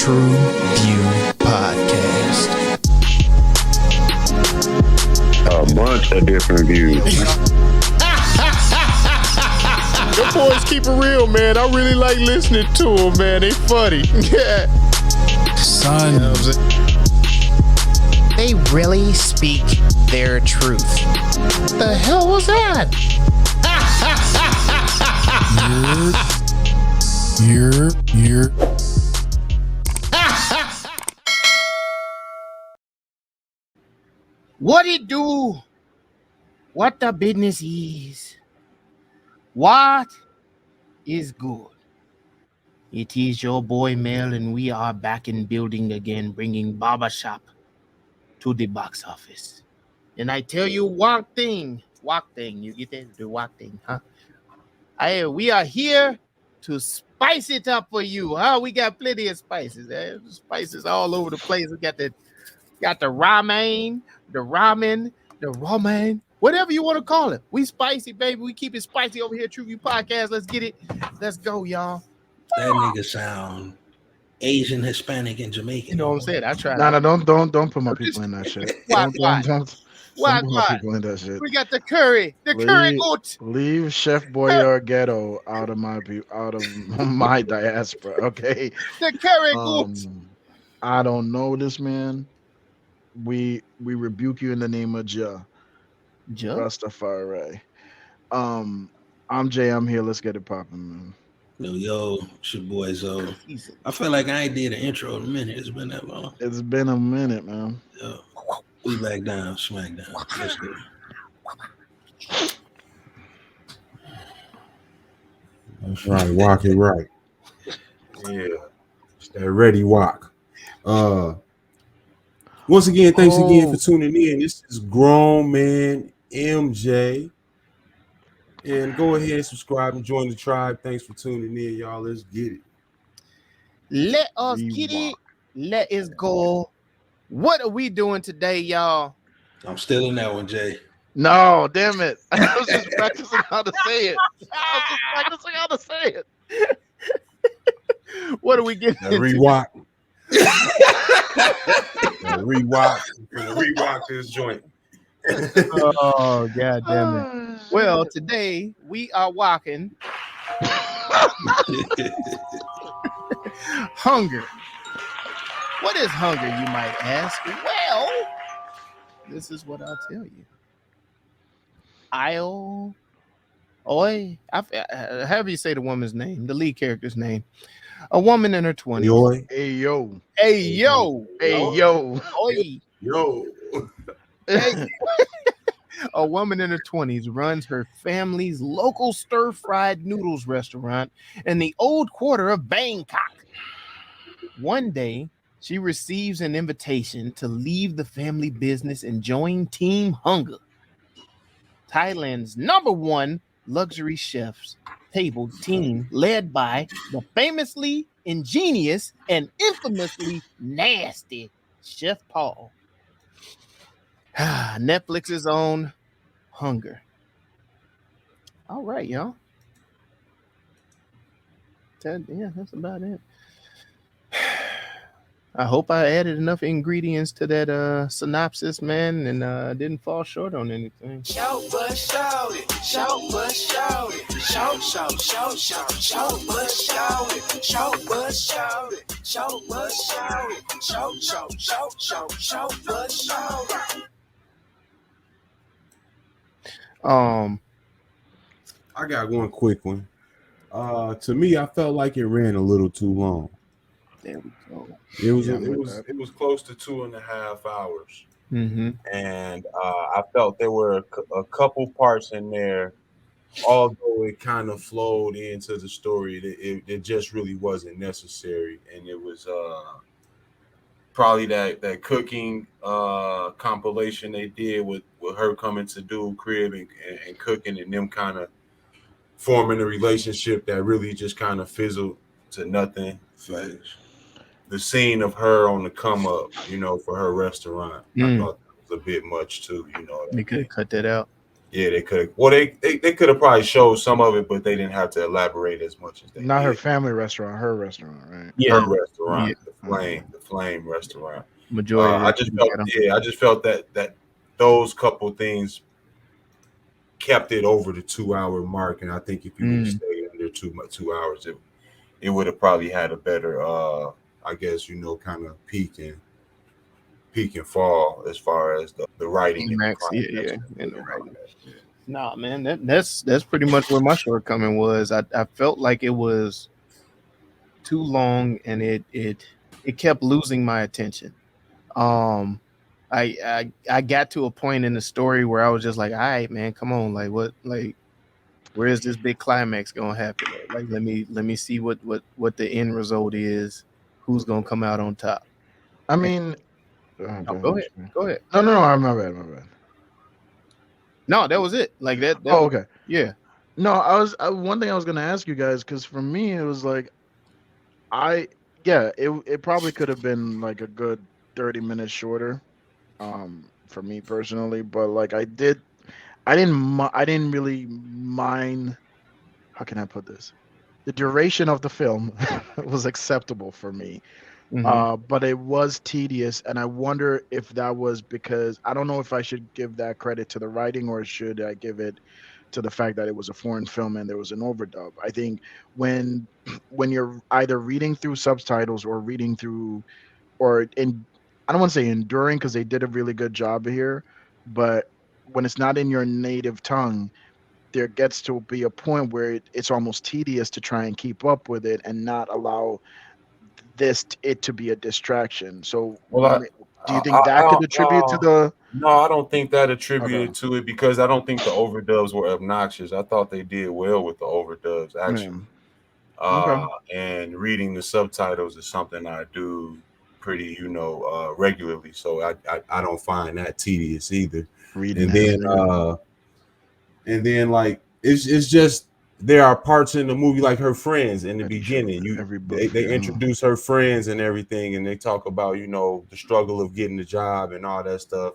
TruVue Podcast. A bunch of different views. The boys keep it real, man. I really like listening to them, man. They funny. Yeah. Son, they really speak their truth. The hell was that? You're. What it do? What the business is? What is good? It is your boy Mel, and we are back in building again, bringing barbershop to the box office. And I tell you one thing, you get that? The walk thing, huh? We are here to spice it up for you, huh? We got plenty of spices. Spices all over the place. We got the ramen, the ramen, whatever you want to call it. We spicy, baby. We keep it spicy over here at TruVue Podcast. Let's get it. Let's go, y'all. That nigga sound Asian, Hispanic, and Jamaican. You know what I'm saying? I try. No, don't put my people in that shit. Don't put my people in that shit. We got the curry goat. Leave Chef Boyardee Ghetto out of my diaspora, okay? The curry goat. I don't know this man. We rebuke you in the name of Jah. Rastafari. I'm Jay. I'm here. Let's get it popping, man. Yo, it's your boy Zo. I feel like I ain't did an intro in a minute. It's been that long. It's been a minute, man. Yo, we back down, smack down. Let's go. That's right, walk it right. Yeah, it's that ready walk. Once again, thanks again for tuning in. This is Grown Man MJ. And go ahead, subscribe, and join the tribe. Thanks for tuning in, y'all. Let's get it. Let us get it. Let us go. What are we doing today, y'all? I'm still in that one, Jay. No, damn it. I was just practicing how to say it. What are we getting into? Rewalk. Rewalk this joint. Oh, God damn it. Well, today we are walking hunger. What is hunger, you might ask? Well, this is what I'll tell you. However you say the woman's name, the lead character's name. A woman in her 20s. Hey, yo. Hey. A woman in her 20s runs her family's local stir-fried noodles restaurant in the old quarter of Bangkok. One day, she receives an invitation to leave the family business and join Team Hunger, Thailand's #1 luxury chef's table team, led by the famously ingenious and infamously nasty Chef Paul. Netflix's own Hunger. All right, y'all. Yeah, that's about it. I hope I added enough ingredients to that synopsis, man, and didn't fall short on anything. Shout but shout it, shout but shout it, shout, shout, shout, shout, shout but shout it, shout but shout it, shout but shout it, shout, shout, shout, shout, shout but shout it. I got one quick one. To me, I felt like it ran a little too long. There we go. It was close to 2.5 hours. Mm-hmm. And I felt there were a couple parts in there, although it kind of flowed into the story, it just really wasn't necessary. And it was probably that cooking compilation they did with her coming to do crib and cooking, and them kind of forming a relationship that really just kind of fizzled to nothing. The scene of her on the come up, for her restaurant, I thought that was a bit much too. They could have cut that out. Yeah, they could have. Well, they could have probably showed some of it, but they didn't have to elaborate as much as they Not her did. family restaurant, her restaurant, right? Her Yeah, yeah. restaurant, Okay. the Flame restaurant. Majority of I that just shit felt, got on. yeah, I just felt that those couple things kept it over the 2 hour mark, and I think if you would have stayed under 2 hours, it would have probably had a better, I guess kind of peak and fall as far as the writing and the Max, yeah, climax and the and all writing. that. Yeah. Nah, man, that's pretty much where my shortcoming was. I felt like it was too long, and it kept losing my attention. Um, I got to a point in the story where I was just like, all right, man, come on, like what, like where is this big climax gonna happen at? Like let me see what the end result is. Who's gonna come out on top? I And, mean, oh, go ahead, go ahead. No, my bad, my bad. No, that was it. Like that. Oh, okay. Yeah. No, one thing I was gonna ask you guys, because for me it was like it probably could have been like a good 30 minutes shorter, for me personally, but like I didn't really mind. How can I put this? The duration of the film was acceptable for me. Mm-hmm. But it was tedious, and I wonder if that was because I don't know if I should give that credit to the writing or should I give it to the fact that it was a foreign film and there was an overdub. I think when when you're either reading through subtitles or reading through or in I don't want to say enduring because they did a really good job here, but when it's not in your native tongue, there gets to be a point where it's almost tedious to try and keep up with it and not allow it to be a distraction. So, Well, do you I think that could don't attribute to the? no, I don't think that Okay, attributed to it because I don't think the overdubs were obnoxious. I thought they did well with the overdubs yeah, actually. okay, And reading the subtitles is something I do pretty, regularly. So I don't find that tedious either. reading And has then nigga. like it's just there are parts in the movie like her friends in the Eddie showed beginning. every book They fair. introduce her friends and everything, and they talk about the struggle of getting the job and all that stuff.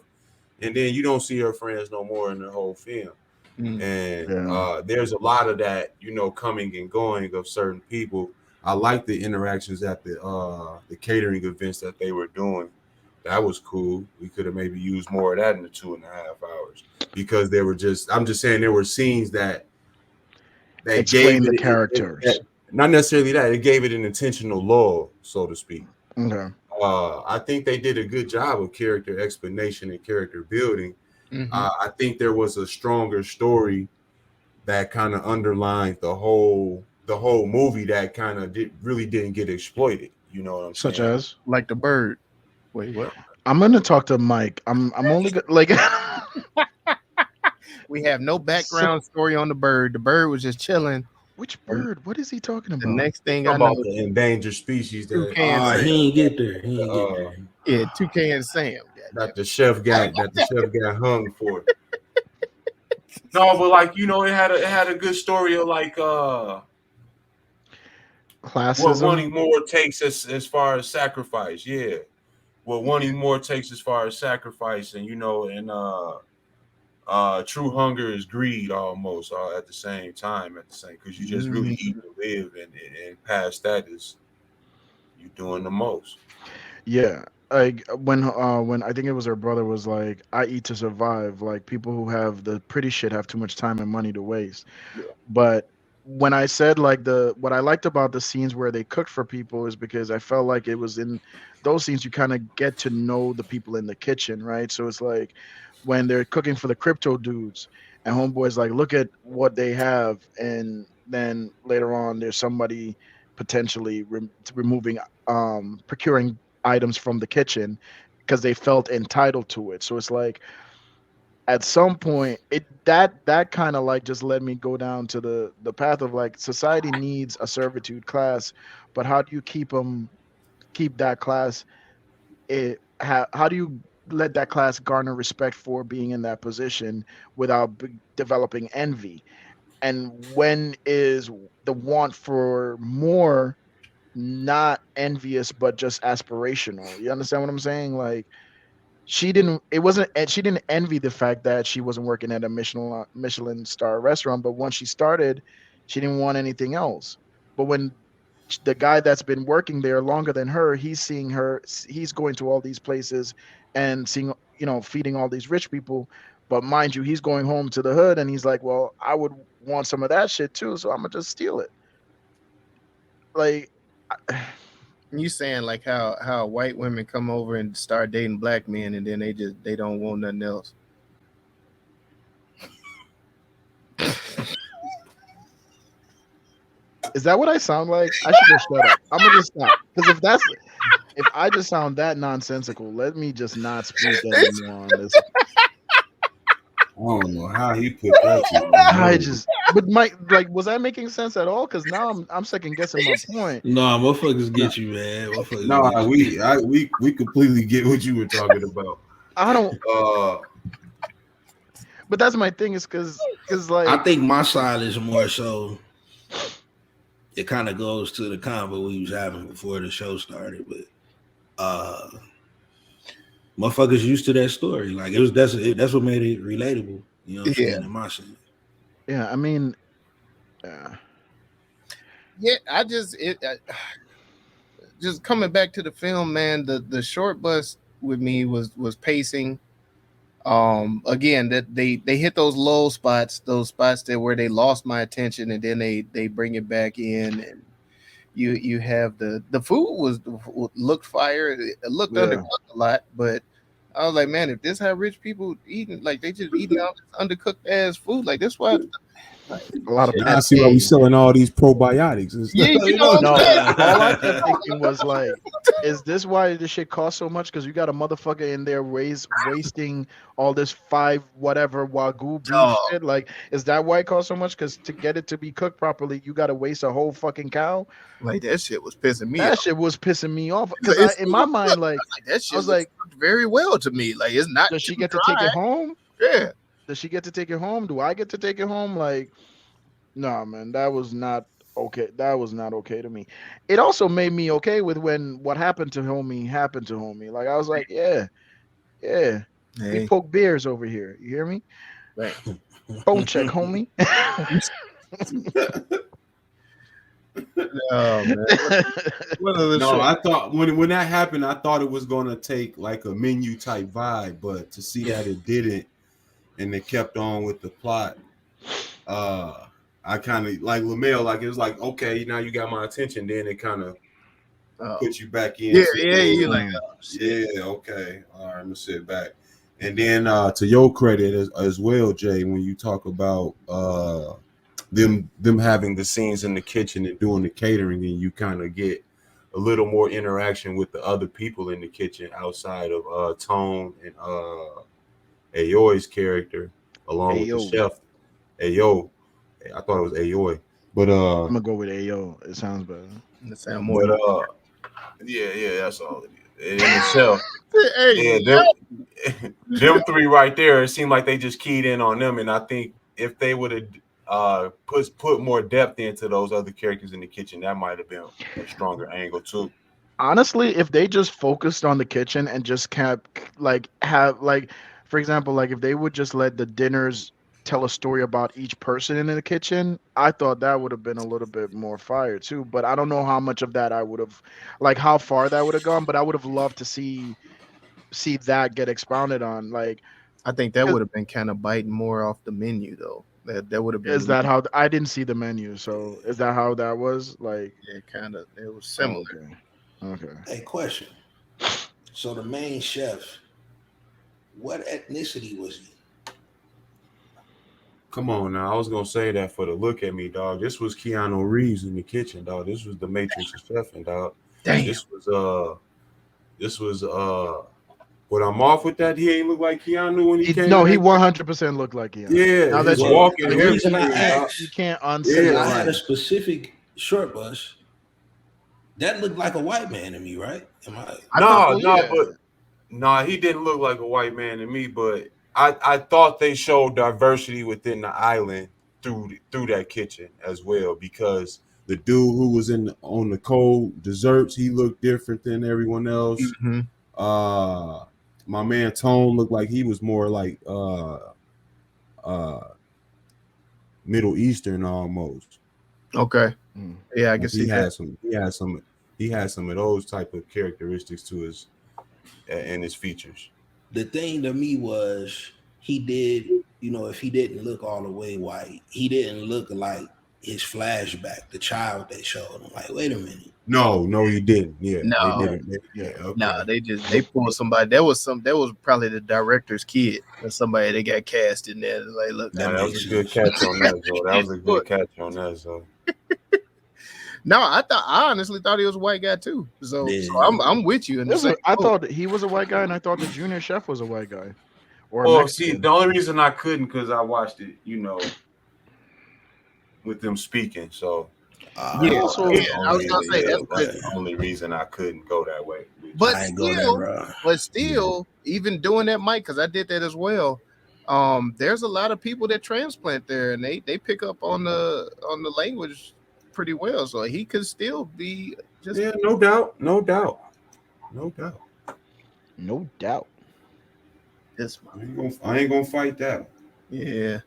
And then you don't see her friends no more in the whole film. Mm-hmm. And Yeah, there's a lot of that, coming and going of certain people. I like the interactions at the catering events that they were doing. That was cool. We could have maybe used more of that in the 2.5 hours because there were I'm just saying there were scenes that gave explain the that characters. not necessarily that it gave it an intentional lull, so to speak. Okay, I think they did a good job of character explanation and character building. Mm-hmm. I think there was a stronger story that kind of underlined the whole movie that kind of really didn't get exploited. You know what I'm such saying? as Like the bird. Wait, what? I'm gonna talk to Mike. I'm only like We have no so, background story on the bird. The bird was just chilling. which And bird? What is he talking the about? next thing I Talking know, about the endangered species that Toucan Sam. He ain't get there. He ain't get uh, there. Yeah, Toucan Sam. that the chef got hung for. No, but like it had a good story of like what Classism. wanting more takes as far as sacrifice. Yeah, what wanting more takes as far as sacrifice, and true hunger is greed almost at the same time because you just really eat to live, and past that is you doing the most. Yeah. Like when I think it was her brother was like, I eat to survive. Like people who have the pretty shit have too much time and money to waste. Yeah. But when I said like what I liked about the scenes where they cooked for people is because I felt like it was in those scenes you kind of get to know the people in the kitchen, right? So it's like when they're cooking for the crypto dudes and homeboys like look at what they have, and then later on there's somebody potentially removing procuring items from the kitchen because they felt entitled to it. So it's like at some point that kind of like just led me go down to the path of like society needs a servitude class, but how do you keep that class how do you let that class garner respect for being in that position without developing envy? And when is the want for more not envious but just aspirational? You understand what I'm saying? Like she didn't. It wasn't. And she didn't envy the fact that she wasn't working at a Michelin star restaurant. But once she started, she didn't want anything else. But when the guy that's been working there longer than her, he's seeing her. He's going to all these places and seeing, feeding all these rich people. But mind you, he's going home to the hood, and he's like, "Well, I would want some of that shit too, so I'm gonna just steal it." Like, You saying like how white women come over and start dating black men and then they don't want nothing else. is that what I sound like? I should just shut up. I'm gonna just stop because if I just sound that nonsensical, let me just not speak anymore on this. I don't know how he put that to But Mike, like, was I making sense at all? Because now I'm second guessing my point. No, motherfuckers get you, man. Motherfuckers No, get you. we completely get what you were talking about. I don't. But that's my thing is because like I think my side is more so. It kind of goes to the convo we was having before the show started, but motherfuckers used to that story. Like that's what made it relatable. You know what I'm saying? In my scene. Yeah, I mean, Yeah, just coming back to the film, man. The short bus with me was pacing. Again, that they hit those low spots, those spots that where they lost my attention, and then they bring it back in, and you have the food looked fire, it looked undercooked a lot, but I was like, man, if this how rich people eating, like they just eating all this undercooked ass food, like this why. A lot of I see why we selling all these probiotics and stuff. Yeah, you know no, all I kept thinking was like, is this why this shit costs so much? Because you got a motherfucker in there wasting all this whatever Wagyu beef shit. Like, is that why it costs so much? Because to get it to be cooked properly, you got to waste a whole fucking cow. Like that shit was pissing me off. That shit was pissing me off. Because in my mind, like that shit I was like, very well to me. Like it's not. Does she get to take it home? Yeah. Does she get to take it home? Do I get to take it home? Like, nah, man, that was not okay. That was not okay to me. It also made me okay with when what happened to homie happened to homie. Like I was like, yeah. Hey. We poke beers over here. You hear me? Right. Phone check, homie. Oh, man. No, I thought when that happened, I thought it was gonna take like a menu type vibe, but to see that it didn't, and they kept on with the plot. I kind of like LaMel, like it was like, okay, now you got my attention. Then it kind of put you back in. Yeah, you like, oh, shit. Yeah, okay, all right, I'm gonna sit back. And then to your credit as well, Jay, when you talk about them having the scenes in the kitchen and doing the catering, and you kind of get a little more interaction with the other people in the kitchen outside of Tone and Ayoi's character, along with the chef. Ayo, I thought it was Ayoy, but I'm gonna go with Ayo. It sounds better. It sounds more. But yeah, that's all it is. And the chef, them three right there. It seemed like they just keyed in on them, and I think if they would have put more depth into those other characters in the kitchen, that might have been a stronger angle too. Honestly, if they just focused on the kitchen and just kept for example, like if they would just let the dinners tell a story about each person in the kitchen, I thought that would have been a little bit more fire too. But I don't know how much of that I would have, like how far that would have gone. But I would have loved to see that get expounded on. Like, I think that would have been kind of biting more off the menu though. That would have been. Is that how I didn't see the menu? So is that how that was? Like, yeah, kind of. It was similar. Okay. Hey, question. So the main chef, what ethnicity was he? Come on now, I was gonna say that for the look at me, dog. This was Keanu Reeves in the kitchen, dog. This was the Matrix of chefing, dog. Damn. This was But I'm off with that. He ain't look like Keanu when he came. No, he 100% looked like Keanu. Yeah, now that he's walking. The reason I asked, you can't unsay I had a specific short bus that looked like a white man to me, right? No, he didn't look like a white man to me, but I thought they showed diversity within the island through that kitchen as well, because the dude who was on the cold desserts, he looked different than everyone else. Mm-hmm. my man Tone looked like he was more like Middle Eastern almost. Okay. Yeah, I can Like see that. He had some of those type of characteristics to his and his features. The thing to me was he did, if he didn't look all the way white, he didn't look like his flashback, the child they showed. I'm like, wait a minute. No, he didn't. Yeah, No. they didn't. Okay. Nah, they pulled somebody. That was probably the director's kid or somebody they got cast in there. Like, look, That was a good catch on that, Zoe. That was a good catch on that, Zoe. No, I honestly thought he was a white guy too. So, Yeah. so I'm with you. I thought he was a white guy, and I thought the junior chef was a white guy. Or Well, Mexican. see, the only reason I couldn't because I watched it, with them speaking. So I was gonna say that's the only reason I couldn't go that way. But I ain't go there, bro. still, even doing that, Mike, because I did that as well. There's a lot of people that transplant there, and they pick up on the language pretty well. So he could still be just no doubt. this I ain't gonna fight that. Yeah.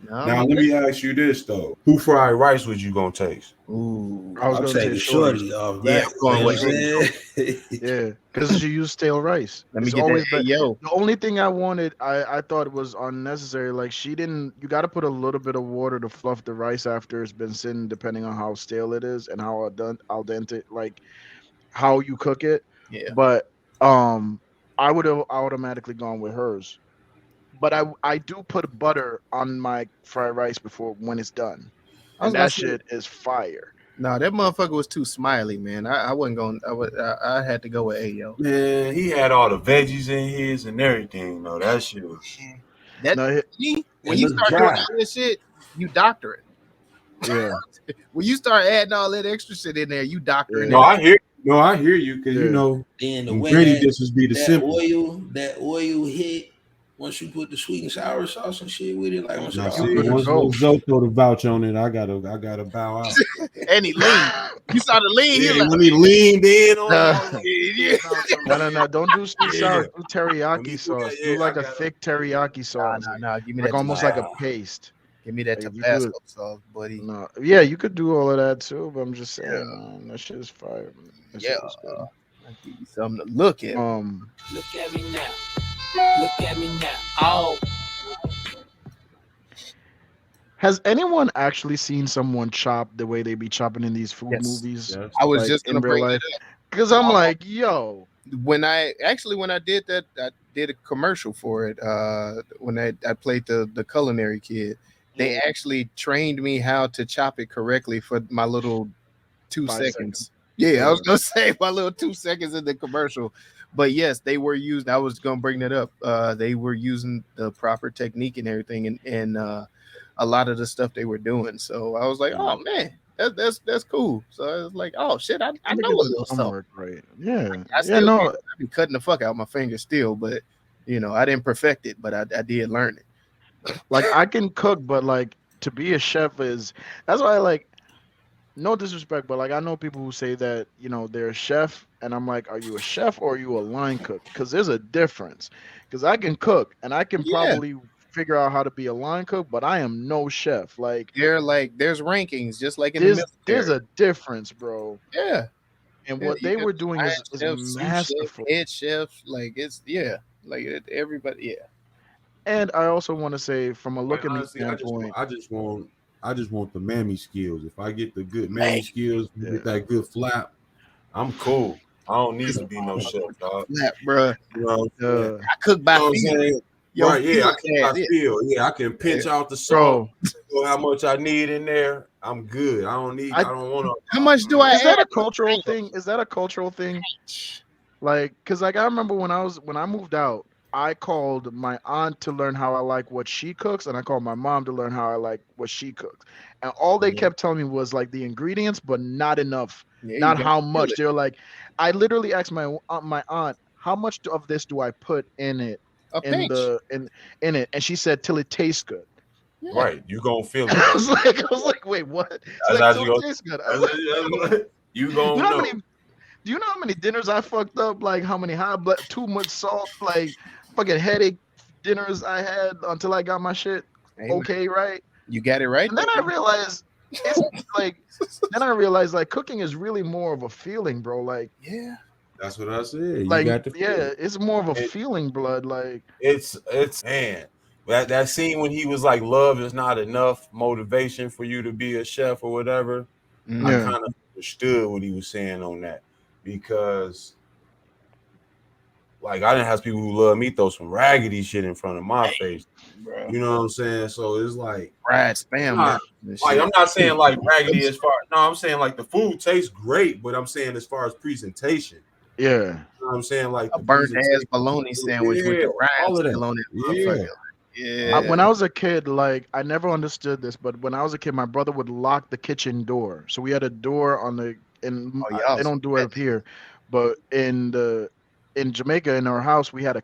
No, Now let me ask you this though: who fried rice would you gonna taste? Ooh, I was I'm going to say taking shorty. shorty off yeah, that. I'm going with Yeah, because you use stale rice. Let me It's get always that. Yo, The only thing I wanted, I thought was unnecessary. Like she didn't. You got to put a little bit of water to fluff the rice after it's been sitting, depending on how stale it is and how al dente, like how you cook it. yeah. But I would have automatically gone with hers. But I do put butter on my fried rice before when it's done, and that shit is fire. No, that motherfucker was too smiley, man. I wasn't going. I had to go with Ayo. Man, he had all the veggies in his and everything. No, that shit was. When you start doing all this shit, you doctor it. Yeah. When you start adding all that extra shit in there, you doctor it. No, I hear. No, I hear you because Then the them way gritty that, dishes be the simple. that oil hit once you put the sweet and sour sauce and shit with it, like once Now, it's see, once Zoe throw the vouch on it, I gotta bow out. And he leaned. You saw the lean. Yeah, Like, when he leaned in on No, don't do sweet sour. Do teriyaki sauce. Do like a thick teriyaki sauce. No, give me like that almost like a paste. Give me that Like, you Tabasco do it. sauce, buddy. No, yeah, you could do all of that too, but I'm just saying, man, that shit is fire. Man. That shit is good. I'll give you something to look at. Look at me now. Look at me now. Oh. Has anyone actually seen someone chop the way they be chopping in these food movies? Yes. I was like, just gonna in real bring life? that up. Because I'm like, yo, When I did that, I did a commercial for it. When I played the culinary kid, they actually trained me how to chop it correctly for my little 2 5 seconds. seconds. Yeah, I was gonna say my little 2 seconds in the commercial. But yes, they were used. I was gonna bring that up. They were using the proper technique and everything, and a lot of the stuff they were doing. So I was like, oh man, that's cool. So I was like, oh shit, I know a little something. Right? Yeah, I still I be cutting the fuck out my fingers still, but I didn't perfect it, but I did learn it. Like I can cook, but like to be a chef that's why I like. No disrespect, but like I know people who say that they're a chef, and I'm like, are you a chef or are you a line cook? Because there's a difference. Because I can cook and I can probably figure out how to be a line cook, but I am no chef. Like there's rankings, just like in the military. There's a difference, bro. Yeah. And what they were doing is masterful. Head chefs, like everybody, yeah. And I also want to say, from a look at me standpoint, I just want the mammy skills. If I get the good mammy skills, get that good flap, I'm cool. I don't need to be no chef, dog. Flap, bro. I cook by feel. Right, I can feel. Yeah, I can pinch out the salt. So how much I need in there, I'm good. I don't want to. How much do I? Is that a cultural thing? Is that a cultural thing? Like, cause like I remember when I moved out, I called my aunt to learn how I like what she cooks, and I called my mom to learn how I like what she cooks. And all they kept telling me was like the ingredients, but not enough, not how much. They were like, I literally asked my aunt, how much of this do I put in it? In it, and she said till it tastes good. Yeah. Right, you gonna feel it. I was like, wait, what? Till it tastes good. You gonna know. Do you know how many dinners I fucked up? Like how many high blood, too much salt, like fucking headache dinners I had until I got my shit Hey, man, okay, right? you got it right. And then I realized it's like, then I realized like cooking is really more of a feeling, bro. Yeah. That's what I said. You Like got the yeah, it's more of a It- feeling, blood. Like It's man. That scene when he was like, "Love is not enough motivation for you to be a chef or whatever." I yeah, kind of understood what he was saying on that because, like, I didn't have people who love me throw some raggedy shit in front of my face. Bro. You know what I'm saying? So it's like, Fried spam. Nah, this like shit. I'm not saying like raggedy as far. No, I'm saying like the food tastes great, but I'm saying as far as presentation. yeah. You know what I'm saying? Like A the burnt ass presentation, bologna sandwich with yeah, the rind all of still that. on it. Yeah. Motherfucker. Yeah. When I was a kid, like I never understood this, but when I was a kid, my brother would lock the kitchen door. So we had a door on the, and Oh, y'all they don't do it up here, but in Jamaica in our house we had a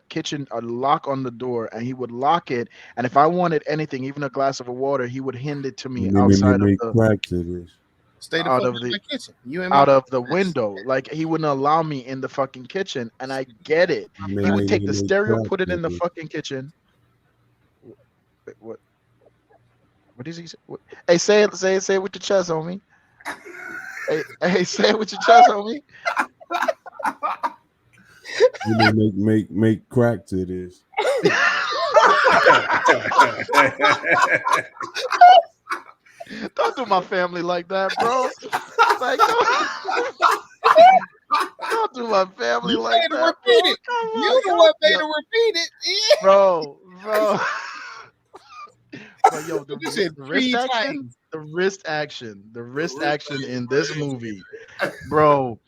lock on the door, and he would lock it. And if I wanted anything, even a glass of water, he would hand it to me outside of Make the crack to this. Stay the out fuck of in the my kitchen. You in out my of the window. Like he wouldn't allow me in the fucking kitchen, and I get it. He would take the Make stereo, crack put it to in the this. fucking kitchen. Wait, what does he say? Hey, say it with your chest, homie. Hey, say it with your chest, homie. Make crack to this. Don't do my family like that, bro. Like, don't do my family You like made to that, repeat bro. it. Come on, You the one made yo, to repeat it. Yeah. bro. But yo, You said the 3 wrist action, times. the wrist action in this movie, bro.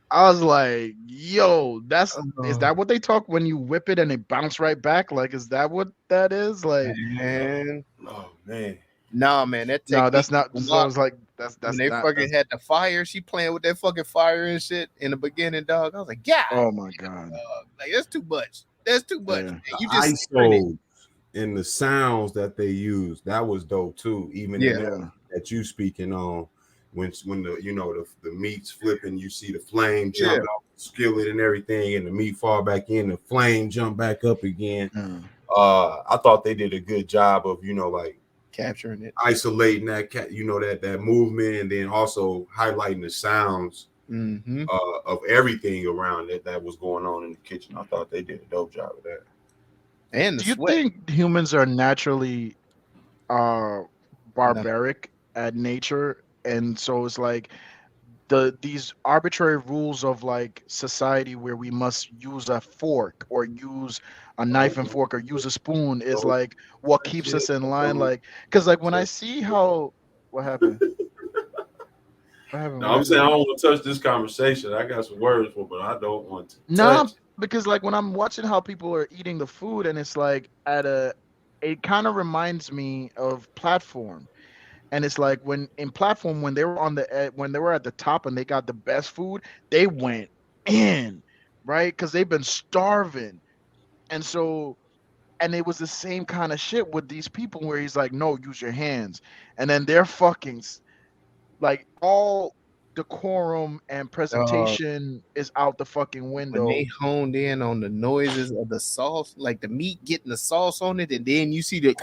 I was like, yo, is that what they talk when you whip it and it bounce right back? Like, is that what that is? Like, Man. Oh man, Nah, man, that no, technique. that's not. So I was like, that's when they not. fucking had the fire, she playing with that fucking fire and shit in the beginning, dog. I was like, yeah, Oh my god. like that's too much. That's too much. Yeah. And you just ISO and the sounds that they use, that was dope too. Even in Yeah. that you speaking on, when the the meat's flipping, you see the flame jump out the skillet and everything, and the meat fall back in, the flame jump back up again. I thought they did a good job of like capturing it, isolating that movement, and then also highlighting the sounds of everything around that was going on in the kitchen. I thought they did a dope job of that. And do you think humans are naturally barbaric at nature, and so it's like these arbitrary rules of like society where we must use a fork or use a knife and fork or use a spoon is like what keeps us in line? Like, because like when I see how what happened. No, I'm saying I don't want to touch this conversation. I got some words for it, but I don't want to. No, because like when I'm watching how people are eating the food, and it's like it kind of reminds me of Platform, and it's like when in Platform when they were when they were at the top and they got the best food, they went in, right? Because they've been starving, and so. And it was the same kind of shit with these people where he's like, no, use your hands. And then they're fucking like all decorum and presentation is out the fucking window. When they honed in on the noises of the sauce, like the meat getting the sauce on it, and then you see the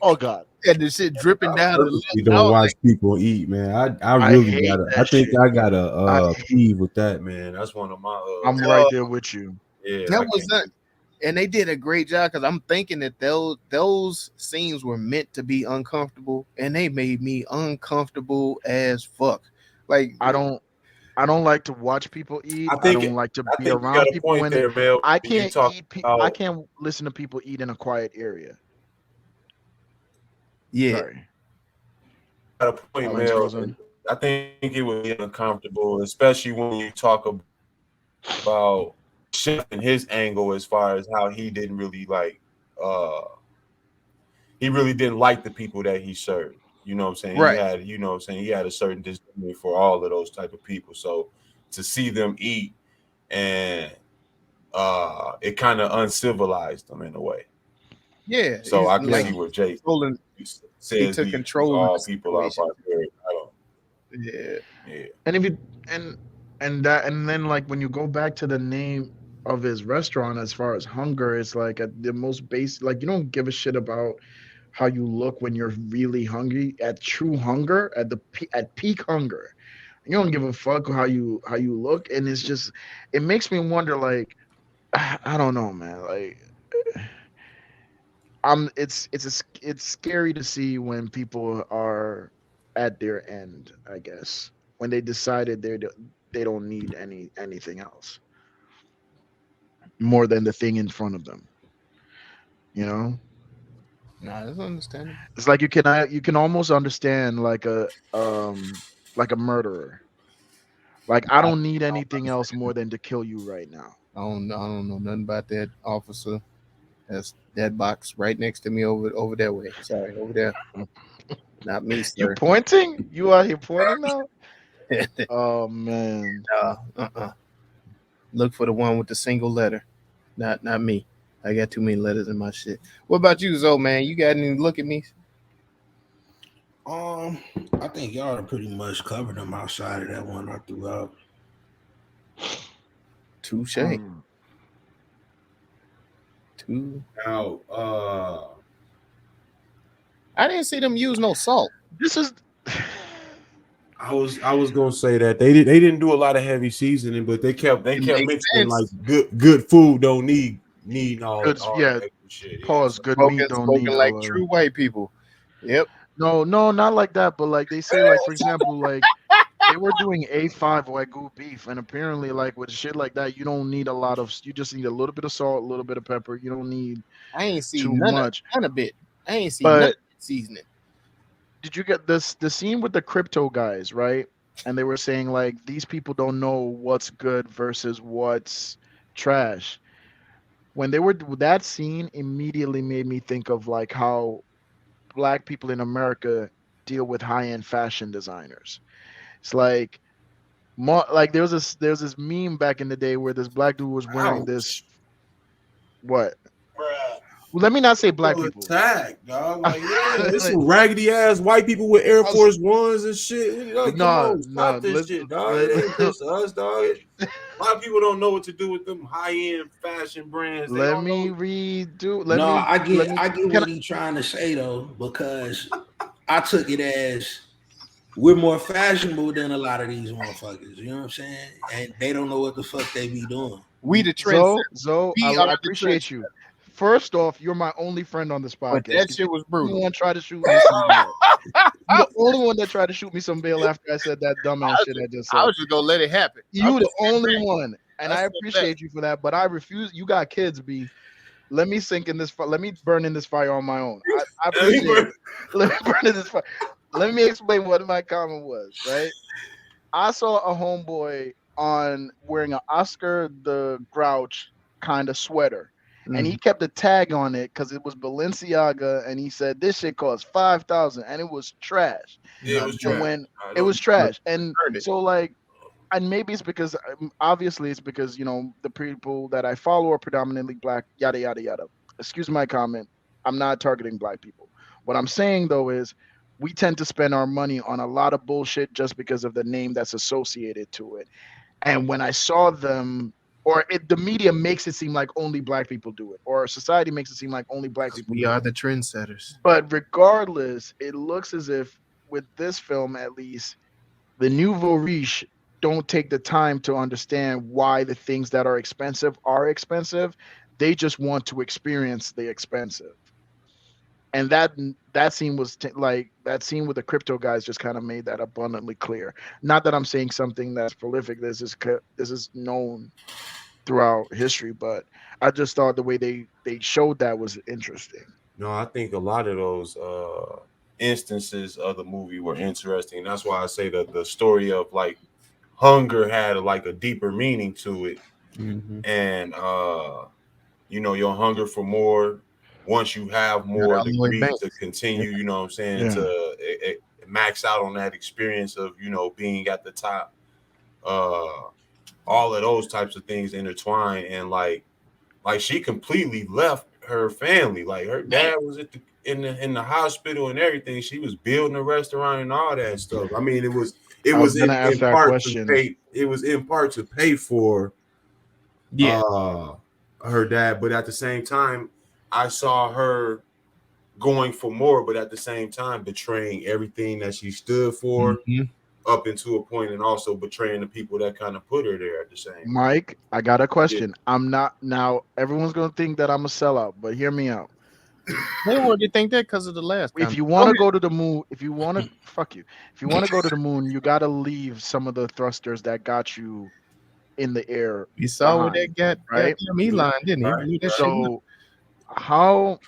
oh god, and the shit dripping down. You don't watch people eat, man. I really got it. I think I got a peeve with that, man. That's one of my. I'm right there with you. Yeah, that was that. And they did a great job because I'm thinking that those scenes were meant to be uncomfortable, and they made me uncomfortable as fuck. Like I don't like to watch people eat. I don't like to be think around people when there, Mel, I can't eat. I can't listen to people eat in a quiet area. Yeah. Sorry. At a point, Mel, I think it would be uncomfortable, especially when you talk about shifting his angle as far as how he didn't really like he really didn't like the people that he served. You know what I'm saying? Right. He had, he had a certain disdain for all of those type of people. So to see them eat and it kind of uncivilized them in a way. Yeah. So I can see what Jay says. He took control all of the people are situation. barbaric. I don't. Yeah. And and and then like when you go back to the name of his restaurant as far as hunger, it's like at the most base, like you don't give a shit about how you look when you're really hungry. At true hunger, at peak hunger, you don't give a fuck how you look, and it's just it makes me wonder like I don't know, man. Like it's scary to see when people are at their end, I guess, when they decided they don't need anything else more than the thing in front of them. You know, Nah, that's understandable. it's like you can almost understand like a murderer. Like I I, don't need I don't anything else understand. more than to kill you right now. I don't know nothing about that officer. That's that box right next to me over that way. Sorry, over there. Not me, You sir. pointing? You out here pointing now? Oh man. uh-uh. Look for the one with the single letter. Not me. I got too many letters in my shit. What about you, Zoe, man? You got any look at me? I think y'all are pretty much covered them outside of that one I threw out. Touche. Mm. Two. Now, I didn't see them use no salt. This is I was gonna say that they didn't do a lot of heavy seasoning, but they kept It mixing makes like sense. good food don't need good. all Yeah, that extra shit. Yeah, pause. so Good meat don't need Spoken a like lot of. true white people. Yep. No, no, not like that. But like they say, like for example, like they were doing A5 Wagyu beef, and apparently, like with shit like that, you don't need a lot of. You just need a little bit of salt, a little bit of pepper. You don't need I ain't see too much. none of it. I ain't see none of But it seasoning. did you get this? The scene with the crypto guys, right? And they were saying like these people don't know what's good versus what's trash. When they were that scene immediately made me think of like how black people in America deal with high-end fashion designers. It's like like there's this meme back in the day where this black dude was wearing this ouch, what? bruh. Well, let me not say black Feel people. attacked, dog. Like, yeah, it's Like, some raggedy ass white people with Air I was- Force Ones and shit. Like, come no, on, no. stop this shit, dog. It ain't just us, dog. A lot of people don't know what to do with them high end fashion brands. They Let don't me know. redo. Let No, me. Let me. I get Can what he's trying to say though, because I took it as we're more fashionable than a lot of these motherfuckers. You know what I'm saying? And they don't know what the fuck they be doing. We the trendsetters. Zoe, We I are the appreciate you. trendsetters. First off, you're my only friend on this But podcast that because shit was you're the brutal. one tried to shoot me some bail. You're the only one that tried to shoot me some bail after I said that dumbass shit I just I said. was just gonna let it happen. You the only one, and I I stepped appreciate you for that. But I refuse. You got kids, B. Let me sink in this. Let me burn in this fire on my own. I appreciate it. Let me burn in this fire. Let me explain what my comment was. Right. I saw a homeboy on wearing an Oscar the Grouch kind of sweater. And he kept a tag on it because it was Balenciaga, and he said this shit cost 5,000, and it was trash. Yeah, it was And trash. when I it know. was trash, and Earned it. so like, and maybe it's because obviously it's because the people that I follow are predominantly black, yada yada yada. Excuse my comment. I'm not targeting black people. What I'm saying though is we tend to spend our money on a lot of bullshit just because of the name that's associated to it. And when I saw them, the media makes it seem like only black people do it, or society makes it seem like only black people We do are it. the trendsetters. But regardless, it looks as if with this film, at least, the nouveau riche don't take the time to understand why the things that are expensive. They just want to experience the expensive. And that scene was like that scene with the crypto guys just kind of made that abundantly clear. Not that I'm saying something that's prolific. This is known throughout history, but I just thought the way they showed that was interesting. No, I think a lot of those instances of the movie were interesting. That's why I say that the story of like hunger had like a deeper meaning to it, and your hunger for more. Once you have more degrees to continue, you know what I'm saying, Yeah. to max out on that experience of being at the top. All of those types of things intertwine, and like she completely left her family. Like her dad was in the hospital and everything. She was building a restaurant and all that stuff. I mean, it was it I was was gonna ask in that part question. to pay. It was in part to pay for Yeah. her dad, but at the same time, I saw her going for more, but at the same time betraying everything that she stood for Mhm. up into a point, and also betraying the people that kind of put her there at the same time. Mike, I got a question. I'm not now. Everyone's gonna think that I'm a sellout, but hear me out. They already think that because of the last If time. you want to go to the moon, if you want to fuck you, if you want to go to the moon, you got to leave some of the thrusters that got you in the air You saw where behind, that right? goddamn Elon, didn't he? Right, Blew that shit up. So how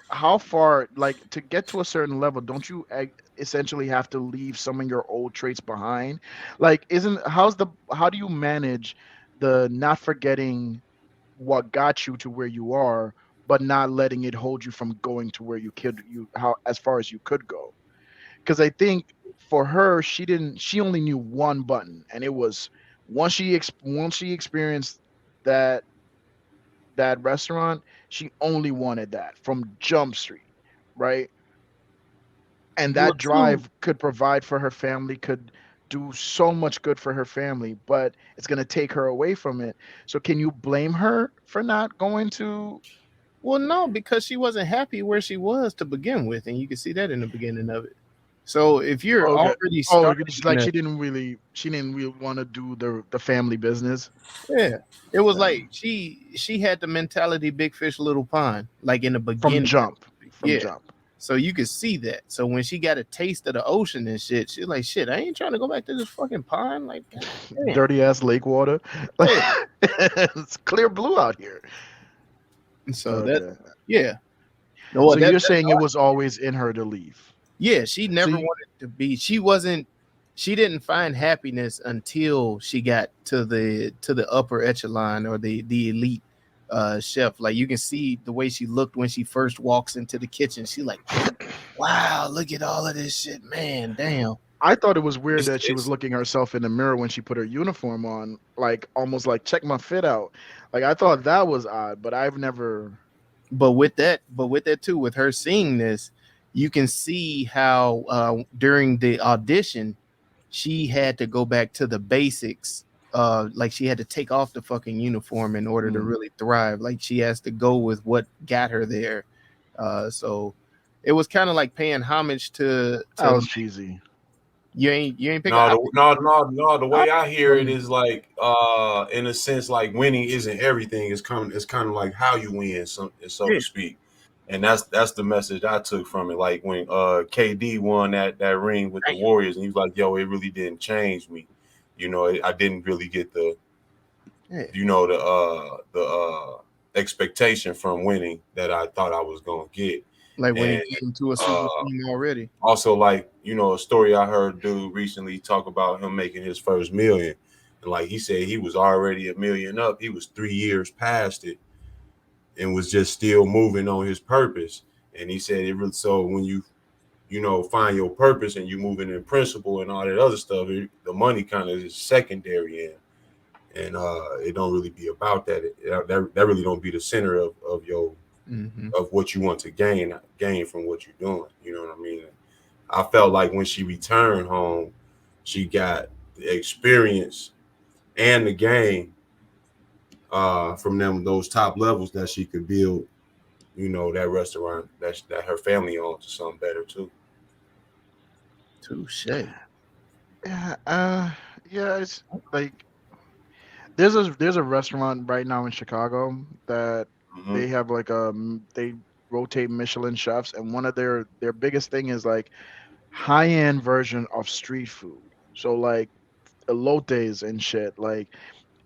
how far, like, to get to a certain level, don't you essentially have to leave some of your old traits behind? Like, how do you manage the not forgetting what got you to where you are, but not letting it hold you from going to where you how as far as you could go? Because I think for her, she only knew one button, and it was once she experienced that restaurant, she only wanted that from Jump Street, right? And Well, that drive could provide for her family, could do so much good for her family, but it's going to take her away from it. So can you blame her for not going to? Well, no, because she wasn't happy where she was to begin with, and you can see that in the beginning of it. So if you're Okay. already Oh, starting, it's like she didn't really want to do the family business yeah, it was like she had the mentality big fish little pond, like in the from beginning. jump. Yeah. Jump. So you could see that. So when she got a taste of the ocean and shit, she's like, shit, I ain't trying to go back to this fucking pond. Like, goddamn. Dirty ass lake water. Yeah. It's clear blue out here. So Okay. that, yeah. No, So you're saying it was always in her to leave? yeah, she never you- wanted to be. She didn't find happiness until she got to the upper echelon or the elite chef. Like you can see the way she looked when she first walks into the kitchen. She like, wow, look at all of this shit, man. Damn. I thought it was weird that she was looking herself in the mirror when she put her uniform on, like almost like check my fit out. Like I thought that was odd, but I've never. But with that too, with her seeing this, you can see how during the audition, she had to go back to the basics. Like she had to take off the fucking uniform in order to really thrive. Like she has to go with what got her there. So it was kind of like paying homage to That was cheesy. You ain't picking No. The way I hear it is like, in a sense, like winning isn't everything. It's kind of like how you win, so to speak. And that's the message I took from it. Like when KD won that ring with the Warriors, and he was like, "Yo, it really didn't change me. You know, I didn't really get the, you know, the expectation from winning that I thought I was gonna get." Like when he came to a super team already. Also, like, you know, a story I heard dude recently talk about him making his first million. And like he said, he was already $1 million up. He was 3 years past it and was just still moving on his purpose. And he said it really, so when you know, find your purpose and you moving in principle and all that other stuff, the money kind of is secondary and it don't really be about that. That really don't be the center of your of what you want to gain from what you're doing. You know what I mean? I felt like when she returned home, she got the experience and the game from those top levels that she could build, you know, that restaurant that her family owned to something better too. Touche. Yeah, it's like there's a restaurant right now in Chicago that they have like they rotate Michelin chefs, and one of their biggest thing is like high-end version of street food. So like elotes and shit, like,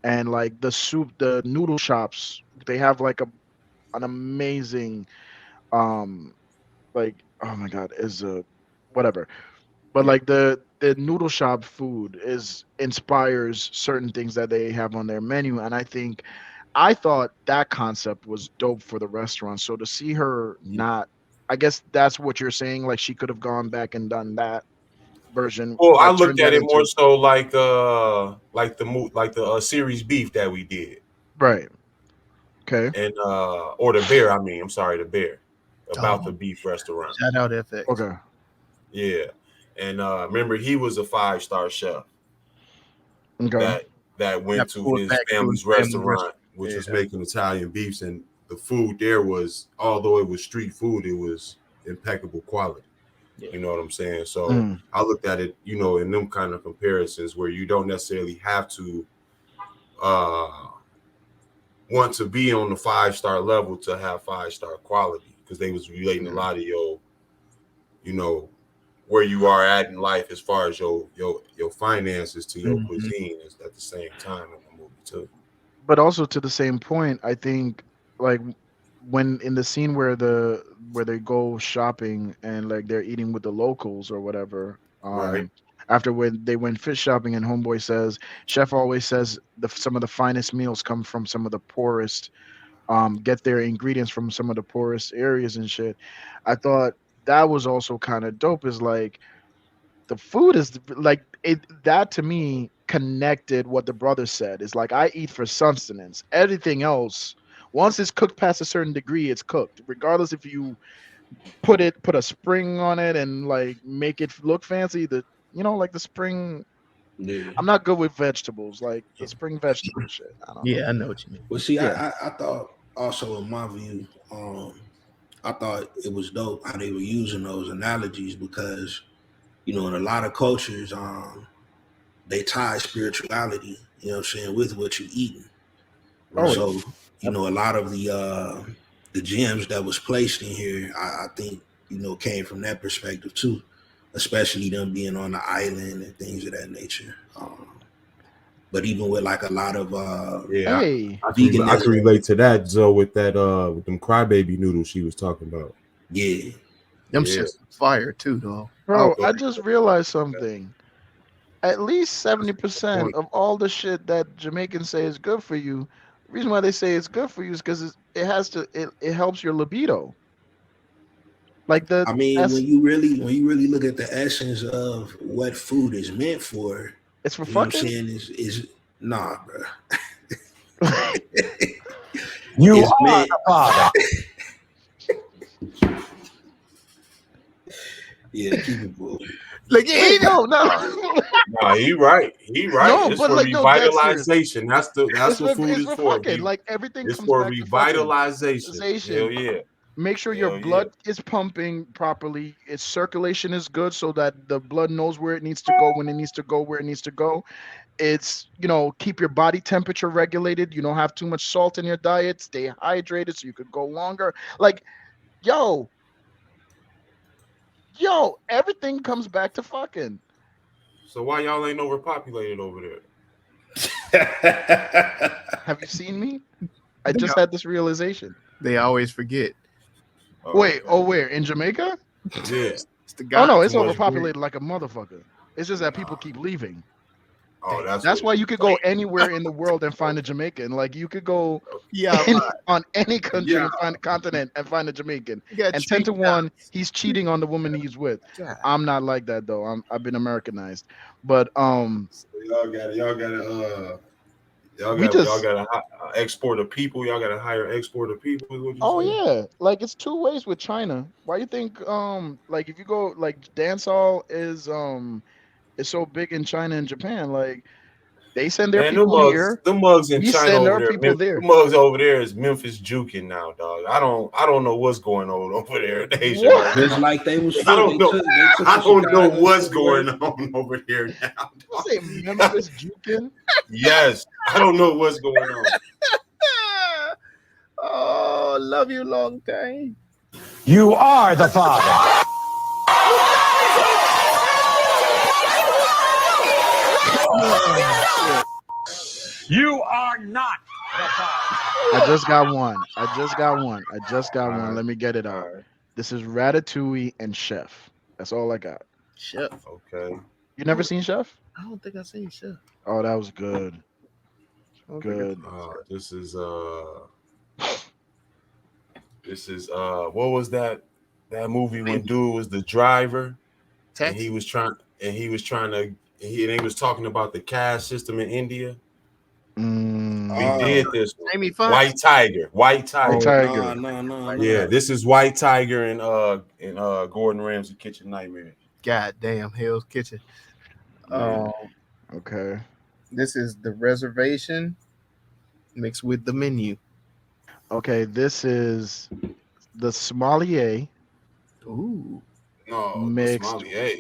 and like the soup, the noodle shops, they have like an amazing like, oh my god, is whatever. But like the noodle shop food inspires certain things that they have on their menu, and I thought that concept was dope for the restaurant. So to see her not, I guess that's what you're saying. Like she could have gone back and done that version. Well, I looked at it more so like the series beef that we did, right? Okay, and or the bear. I mean, I'm sorry, the bear about the beef restaurant. Shout out FX. Okay, yeah, And remember, he was a 5-star chef Okay. that went That to pulled his back to family's his family restaurant, which was Yeah. making Italian beefs, and the food there was, although it was street food, it was impeccable quality. Yeah. You know what I'm saying? So I looked at it, you know, in them kind of comparisons where you don't necessarily have to want to be on the 5-star level to have 5-star quality, because they was relating a lot of your, you know, where you are at in life as far as your finances to your cuisine is at the same time in the movie too. But also to the same point, I think like when in the scene where they go shopping and like they're eating with the locals or whatever, Right. after when they went fish shopping and homeboy says, chef always says some of the finest meals come from some of the poorest, get their ingredients from some of the poorest areas and shit. I thought that was also kind of dope, is like the food is like it, that to me connected what the brother said. Is like, I eat for sustenance. Everything else, once it's cooked past a certain degree, it's cooked, regardless if you put a spring on it and like make it look fancy. Like the spring. Yeah. I'm not good with vegetables, like the spring vegetable shit. I don't know. Yeah, I know what you mean. Well, see, Yeah. I thought also, in my view, I thought it was dope how they were using those analogies, because, you know, in a lot of cultures, they tie spirituality, you know what I'm saying, with what you're eating. Oh, So, you know, a lot of the gems that was placed in here, I think, you know, came from that perspective too, especially them being on the island and things of that nature. But even with like a lot of Yeah, Hey, I can relate to that, Zoe, with that with them crybaby noodles she was talking about. Yeah. Them shit's fire too, though. bro, I just realized something. At least 70% point. of all the shit that Jamaicans say is good for you, the reason why they say it's good for you is because it helps your libido. Like I mean, when you really look at the essence of what food is meant for, it's for you know what I'm fucking. saying, is nah, bro. You It's are meant- the father. Yeah, keep it bull. Like, Wait, no. Nah, he right. No, It's but for like, no, that's serious. revitalization. That's what food It's is for for. fucking. Like everything It's comes for back to fucking. revitalization. Hell yeah. Make sure your blood is pumping properly. Its circulation is good so that the blood knows where it needs to go when it needs to go where it needs to go. It's, keep your body temperature regulated. You don't have too much salt in your diet. Stay hydrated so you could go longer. Like, yo, everything comes back to fucking. So why y'all ain't overpopulated over there? Have you seen me? I just had this realization. They always forget. Wait, where? In Jamaica? Yeah. It's the guy. Oh no, it's too much overpopulated like a motherfucker. It's just that people keep leaving. Oh, That's why you could go anywhere in the world and find a Jamaican. Like you could go on any country and find a continent and find a Jamaican. And 10 to 1, he's cheating on the woman he's with. I'm not like that though. I've been Americanized. But y'all gotta export of people. Y'all gotta hire export of people. Is what you oh saying? yeah, like it's two ways with China. Why you think like if you go like dancehall is so big in China and Japan, like they send their people here. The mugs in we China send over our there. people there. The mugs over there is Memphis juking now, dog. I don't know what's going on over there in Asia. What? Just like they was. I don't know. I don't know what's Chicago going on over there now. Dog. You say Memphis juking? Yes, I don't know what's going on. Oh, love you long time. You are the father. You are not the father. I just got one. Let me get it out. Right. This is Ratatouille and Chef. That's all I got. Chef. Okay. You never seen Chef? I don't think I seen Chef. Oh, that was good. Good. This is what was that movie when dude was the driver and he was trying to they was talking about the caste system in India. We did this one. White Tiger. No. Yeah, this is White Tiger and Gordon Ramsay Kitchen Nightmare. God damn, Hell's Kitchen. Yeah. Okay. This is the reservation mixed with the menu. Okay. This is the sommelier Ooh, No, the mixed. sommelier.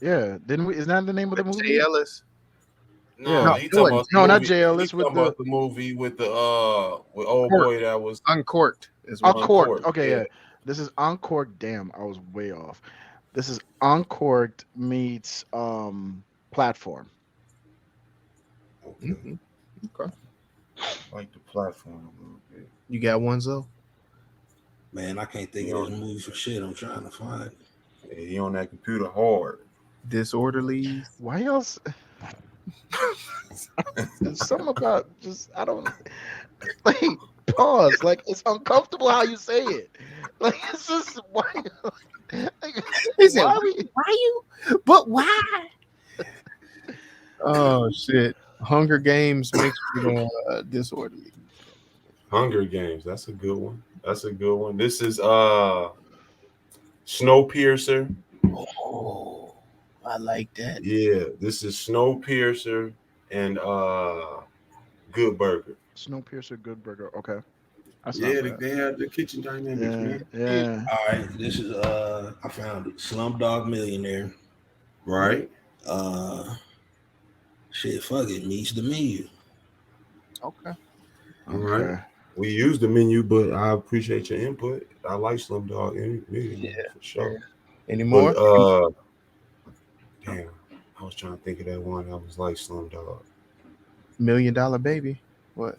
Yeah. Didn't we? Is that the name of the with movie? Jay Ellis. No, Yeah. No, he it talking wasn't. about the No, not movie. Jay He Ellis talking with the about the movie with old Cork. boy that was Uncorked is what. Uncorked. Uncorked. Okay. Yeah. Yeah. This is Uncorked. Damn, I was way off. This is Uncorked meets Platform. Okay. Mhm. Okay. Like the platform a little bit. You got one, Zoe? Man, I can't think of this movie for shit. I'm trying to find. Yeah, he on that computer hard. Disorderlies. Why else? There's something about just I don't like pause. Like it's uncomfortable how you say it. Like it's just why. Like, He said, why we? why you? But why? Oh shit! Hunger Games mixed with Disorderly. Hunger Games. That's a good one. That's a good one. This is Snowpiercer. Oh, I like that. Yeah, this is Snowpiercer and Good Burger. Snowpiercer, Good Burger. Okay, that's Yeah, not bad. they have the kitchen dynamics, Yeah, man. yeah. All right, this is I found it. Slumdog Millionaire. Right? Shit, fuck it, meets the menu. Okay. All right. We use the menu, but I appreciate your input. I like Slumdog Millionaire for sure. Any more? But, damn, I was trying to think of that one. I was like Slumdog. $1 Million Baby. What?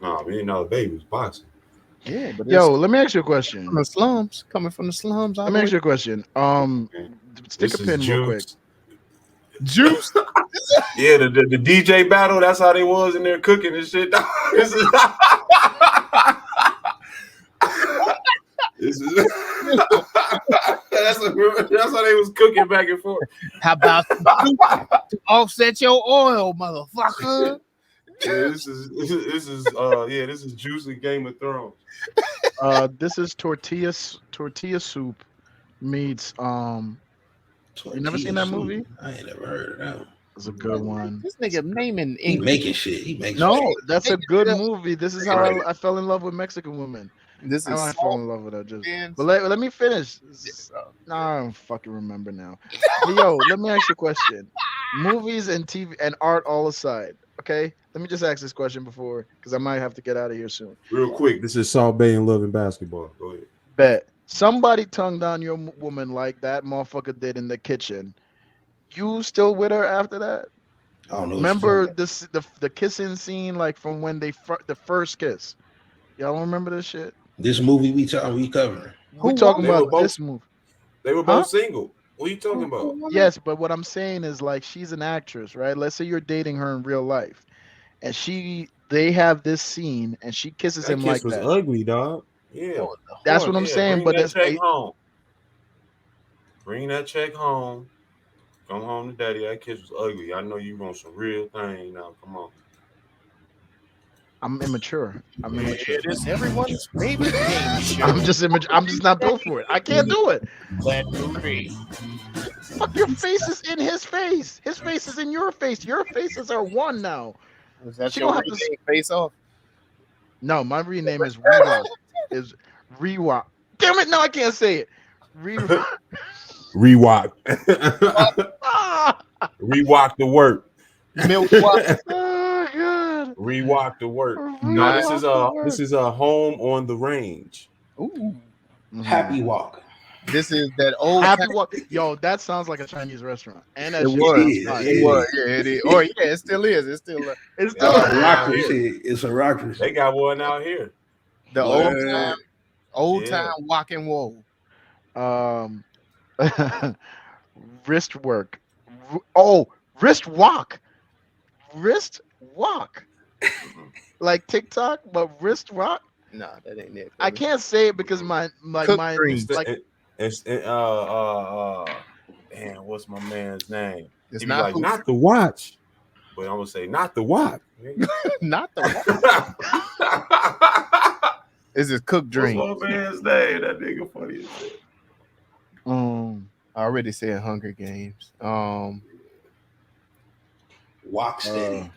No, $1 Million Baby was boxing. Yeah, but Yo, let me ask you a question. from the slums, coming from the slums. Let me ask you a question. Stick This a pin is real quick. Juice. Yeah, the DJ battle. That's how they was in there cooking and shit. This is that's how they was cooking back and forth. How about to offset your oil, motherfucker? Yeah, this is Juice and Game of Thrones. This is tortilla soup meets You never seen that movie? I ain't never heard of that one. It's a good one. This nigga naming He English. making shit. He makes No, shit. that's a good movie. This is how I fell in love with Mexican women. This I is don't fall in love with her. Just, and but let me finish. Nah, I don't fucking remember now. Hey, yo, let me ask you a question. Movies and TV and art all aside, okay? Let me just ask this question before, because I might have to get out of here soon. Real quick, this is Salt Bay and Love and Basketball. Go ahead. Bet somebody tongue down your woman like that motherfucker did in the kitchen. You still with her after that? I don't know. Remember the kissing scene, like from when the first kiss? Y'all don't remember this shit? This movie we covering. We talking They were about both- this movie. They were both single. What are you talking about? Yes, but what I'm saying is like she's an actress, right? Let's say you're dating her in real life, and they have this scene, and she kisses That him kiss like was that. ugly, dog. Yeah, That's what I'm yeah, saying. bring But that that's check home. Bring that check home. Come home to daddy. That kiss was ugly. I know you want some real thing now. Come on. I'm immature. I'm immature. It is everyone's favorite game show. I'm just immature. I'm just not built for it. I can't do it. Let me. Fuck, your face is in his face. His face is in your face. Your faces are one now. Is that She your gonna have to rename face off? No, my rename is Rewalk. Is Rewalk. Damn it! No, I can't say it. Rewalk. Rewalk. Ah! Rewalk the work. Milwaukee. Oh god. Rewalk the work. No, Rewalk this is a home on the range. Ooh. Happy Walk. This is that old Happy Walk. Yo, that sounds like a Chinese restaurant. And that It shit was. sounds fire. It was. Yeah, it is. Or yeah, it still is. It's still It's still It's a rocker shit. It's a rocker They shit. got one out here. the What? old Yeah. time walk and roll. Wrist work. Oh, wrist walk. Wrist walk. Like TikTok, but wrist walk. Nah, that ain't it. I can't say it because my Cook my greens. like Damn, what's my man's name? It's He be not like, food. not the watch. But I'm gonna say not the watch. Not the This is cook What's dream. my man's name? That nigga funny as shit. I already said Hunger Games. Walk steady.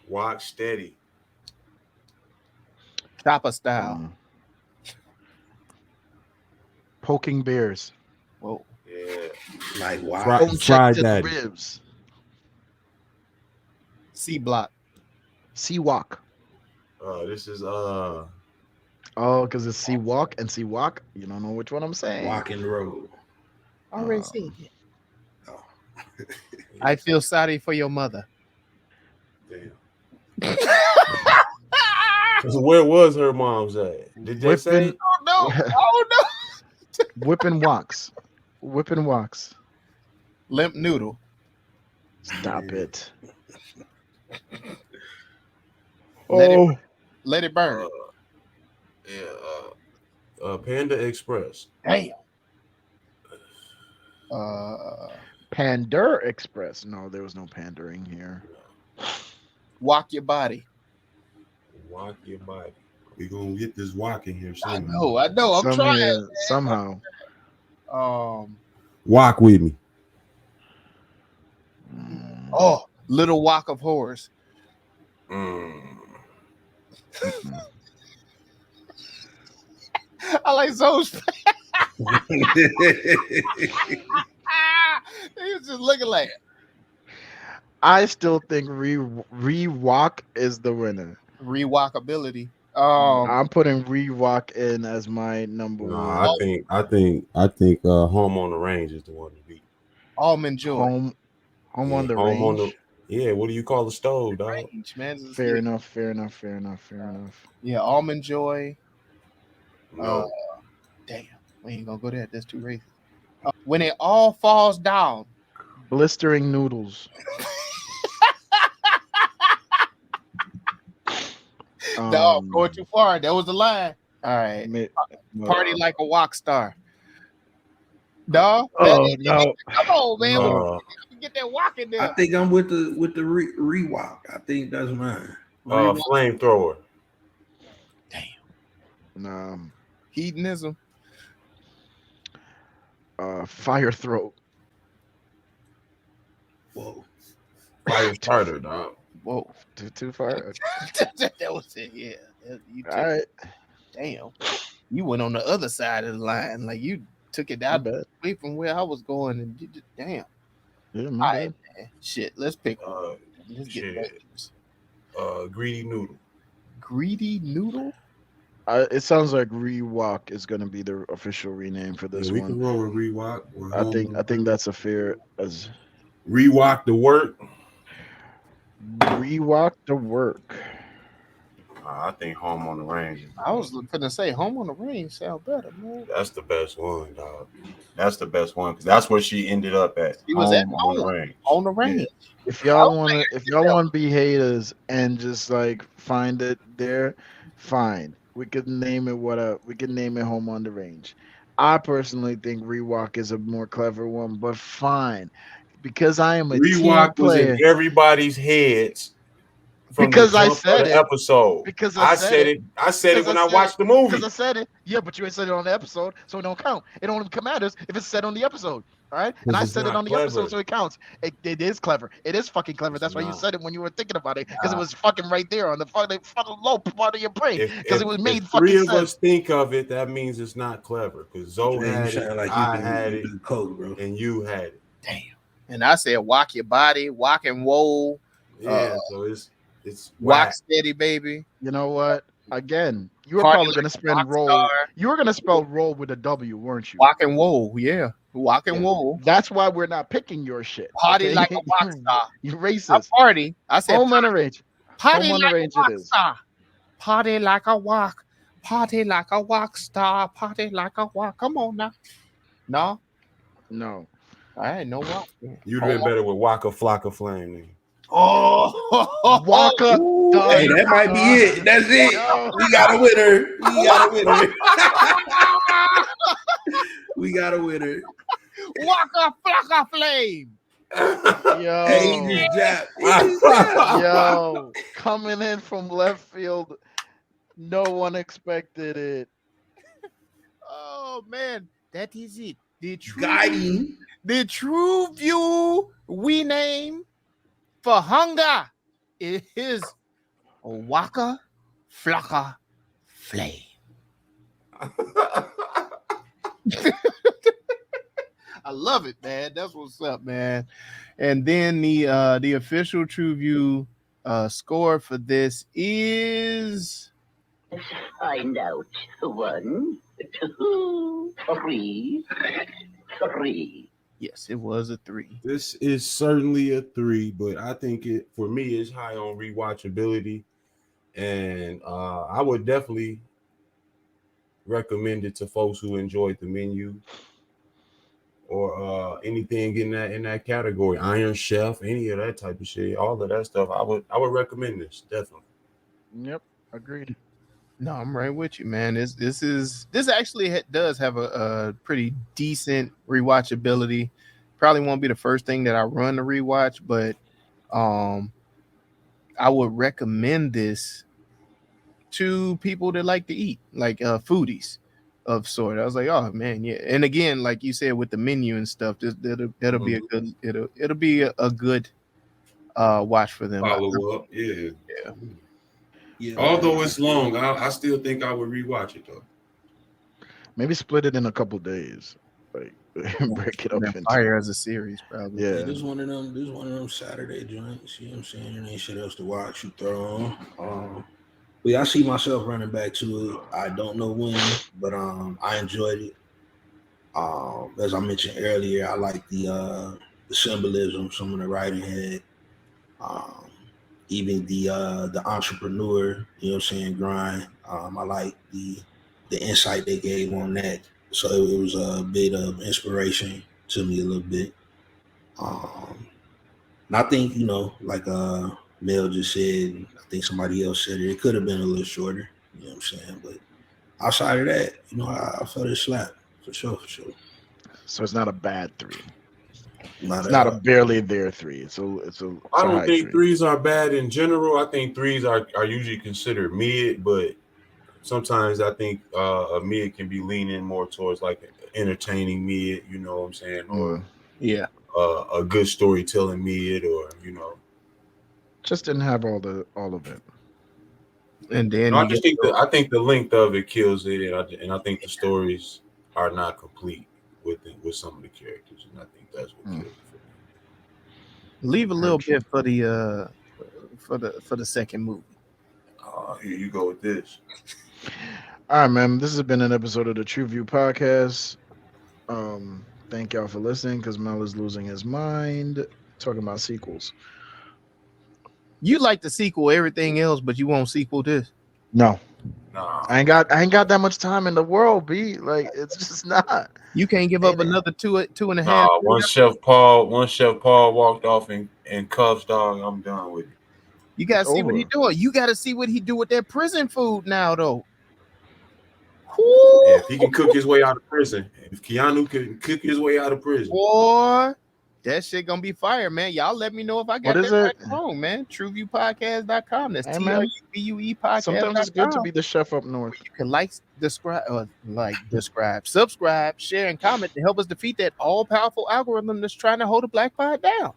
Walk steady. Chopper style. Poking bears. Whoa. Yeah. Like wow. Home check Fried to the Daddy. ribs. C Block. Sea walk. This is Oh, because it's sea walk and sea walk. You don't know which one I'm saying. Walking the road. Already seen it. I feel sorry for your mother. damn. So where was her mom's at? Did they say? Oh no! Oh no! Whipping walks. Whipping walks. Limp noodle. Stop it. Let it burn. Panda Express. Damn. Pander Express. No, there was no pandering here. Walk your body. Walk your body. We gonna get this walk in here soon. I know. I'm trying. Somehow. Walk with me. Oh, Little Walk of Horrors. I like those. He was just looking like it. I still think Rewalk is the winner. Rewalkability. I'm putting Rewalk in as my number one. I think Home on the Range is the one to beat. Almond Joy. Home on the range. Yeah, what do you call the stove, dog? Range, man. Fair enough. Yeah, Almond Joy. No. Damn, we ain't gonna go there. That's too racist. When it all falls down. Blistering noodles. No, going too far. That was the line. All right. Party like a rock star. No. Oh no! Come on, man. No. Get that walk in there. I think I'm with the rewalk. I think that's mine. Flamethrower. Damn. Hedonism. Fire throat. Whoa. Fire starter, dog. Whoa. Too far. That was it. Yeah. All right. Damn. You went on the other side of the line. Like you took it out away from where I was going, and you just, damn. Yeah, All right, man. Shit. Let's pick. Let's get Greedy Noodle. Greedy Noodle. It sounds like Rewalk is going to be the official rename for this We one. can roll with Rewalk. I think that's a fair as Rewalk the work. Rewalk the work. I think Home on the Range. I was gonna say Home on the Range sound better, man. That's the best one, dog. That's the best one because that's where she ended up at. She was at on the range. On the range. Yeah. If y'all want to be haters and just like find it there, fine. We could name it we could name it Home on the Range. I personally think Rewalk is a more clever one, but fine. Because I am a Rewalk team was player. in everybody's heads. Because I said it. Episode. Because I said it. I said it when I watched the movie. Because I said it. Yeah, but you ain't said it on the episode, so it don't count. It only matters if it's said on the episode. All right, and I said it on the episode, so it counts. It is clever. It is fucking clever. That's why you said it when you were thinking about it, because it was fucking right there on the fucking low part of your brain, because it was made fucking sense. Three of us think of it, that means it's not clever. Because Zoe had it, like I had it, coke, bro. and you had it. Damn. And I said, walk your body, walk and roll. Yeah, so it's walk steady, baby. You know what? Again, you were probably going to spell roll. You were going to spell roll with a W, weren't you? Walk and roll, yeah. Walk and roll. That's why we're not picking your shit. Party like a rock star. You racist. Party. I said Home on the Range. Party Home like on the Range a rock it is. star. Party like a walk. Party like a rock star. Party like a walk. Come on now. No? No. All right, no walk. You'd have been better with Wacka Flacka Flame. Then. Oh, Wacka. Hey, that might be it. That's it. We got a winner. We got a winner. We got a winner. Wacka Flacka Flame. Yo. Hey, Yo, coming in from left field, no one expected it. Oh man, that is it. The true Guiding. the TruVue we name for hunger is a Wacka Flacka Flame. I love it, man. That's what's up, man. And then the official TruVue score for this is Find out. 1, 2, 3. yes, it was a 3. This is certainly a 3, but I think it for me is high on rewatchability, and I would definitely recommend it to folks who enjoyed the menu or anything in that category. Iron Chef, any of that type of shit, all of that stuff. I would recommend this definitely. Yep, agreed. No, I'm right with you, man. This actually does have a pretty decent rewatchability. Probably won't be the first thing that I run to rewatch, but I would recommend this to people that like to eat, like foodies of sort. I was like, oh man, yeah. And again, like you said, with the menu and stuff, that'll be a good it'll be a good watch for them. Follow up, yeah. Yeah. Although it's long, I still think I would rewatch it though. Maybe split it in a couple days, like break it up into Fire as a series, probably. Yeah. This is one of them Saturday joints. You know what I'm saying? There ain't shit else to watch. You throw on. But yeah, I see myself running back to it. I don't know when, but I enjoyed it. As I mentioned earlier, I like the symbolism some of the writing had. Even the entrepreneur, you know what I'm saying, grind. I like the insight they gave on that. So it was a bit of inspiration to me a little bit. And I think, like Mel just said, and I think somebody else said it could have been a little shorter, you know what I'm saying? But outside of that, I felt it slap for sure. So it's not a bad 3. Not It's at not a all. barely there 3. It's a I don't high think 3. threes are bad in general. I think threes are usually considered mid, but sometimes I think a mid can be leaning more towards like an entertaining mid, you know what I'm saying, or Yeah. a good storytelling mid, or Just didn't have all of it. And then I think the length of it kills it, and I think the stories are not complete with some of the characters, and I think that's what killed it for me. leave a little bit for the for the second movie. Here you go with this. All right, man. This has been an episode of the TruVue Podcast. Thank y'all for listening, because Mel is losing his mind talking about sequels. You like to sequel everything else, but you won't sequel this. No, Nah. I ain't got that much time in the world, B. Like, it's just not. You can't give up another two and a half. Nah, once Chef Paul walked off in cuffs, dog, I'm done with it. You gotta It's see what over. he doing. You gotta see what he do with that prison food now, though. Yeah, if he can cook his way out of prison, if Keanu can cook his way out of prison, Boy, that shit gonna be fire, man. Y'all let me know if I got What is that right it? wrong, man. TruVuePodcast.com. That's Hey, man. TruVue Podcast. Sometimes it's good to be the chef up north. You can subscribe, share, and comment to help us defeat that all-powerful algorithm that's trying to hold the Black Pod down.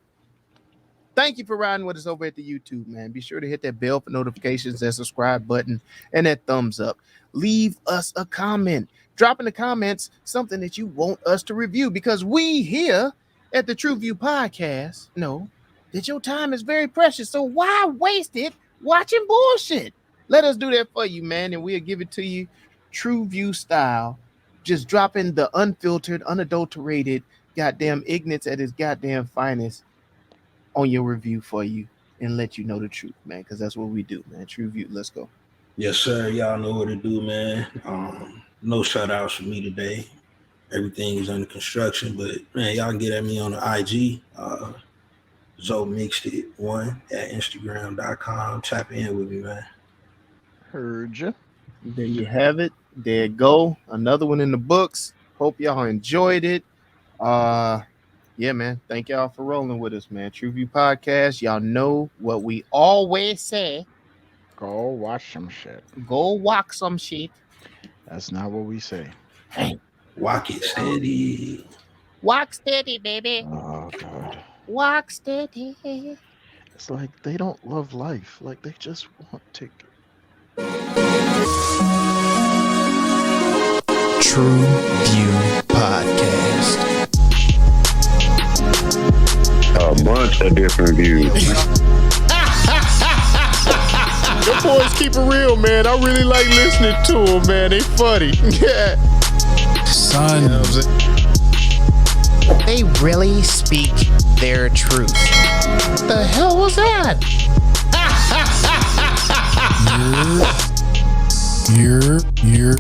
Thank you for riding with us over at the YouTube, man. Be sure to hit that bell for notifications, that subscribe button, and that thumbs up. Leave us a comment. Drop in the comments something that you want us to review, because we here at the TruVue Podcast know that your time is very precious. So why waste it watching bullshit? Let us do that for you, man, and we'll give it to you TruVue style. Just dropping the unfiltered, unadulterated, goddamn ignorance at its goddamn finest on your review for you, and let you know the truth, man, because that's what we do, man. TruVue, let's go. Yes, sir. Y'all know what to do, man. No shout outs for me today. Everything is under construction, but man, y'all can get at me on the IG. Zoe Mixed It 1 at Instagram.com. Tap in with me, man. Heard you. There you have it. There you go. Another one in the books. Hope y'all enjoyed it. Yeah, man. Thank y'all for rolling with us, man. TruVue Podcast. Y'all know what we always say. Go watch some shit. Go walk some shit. That's not what we say. Hey. Walk it steady. Walk steady, baby. Oh God. Walk steady. It's like they don't love life. Like they just want tickets. TruVue Podcast. A bunch of different views. Your boys keep it real, man. I really like listening to them, man. They funny. Yeah. Son. You know what I'm saying? They really speak their truth. What the hell was that? You're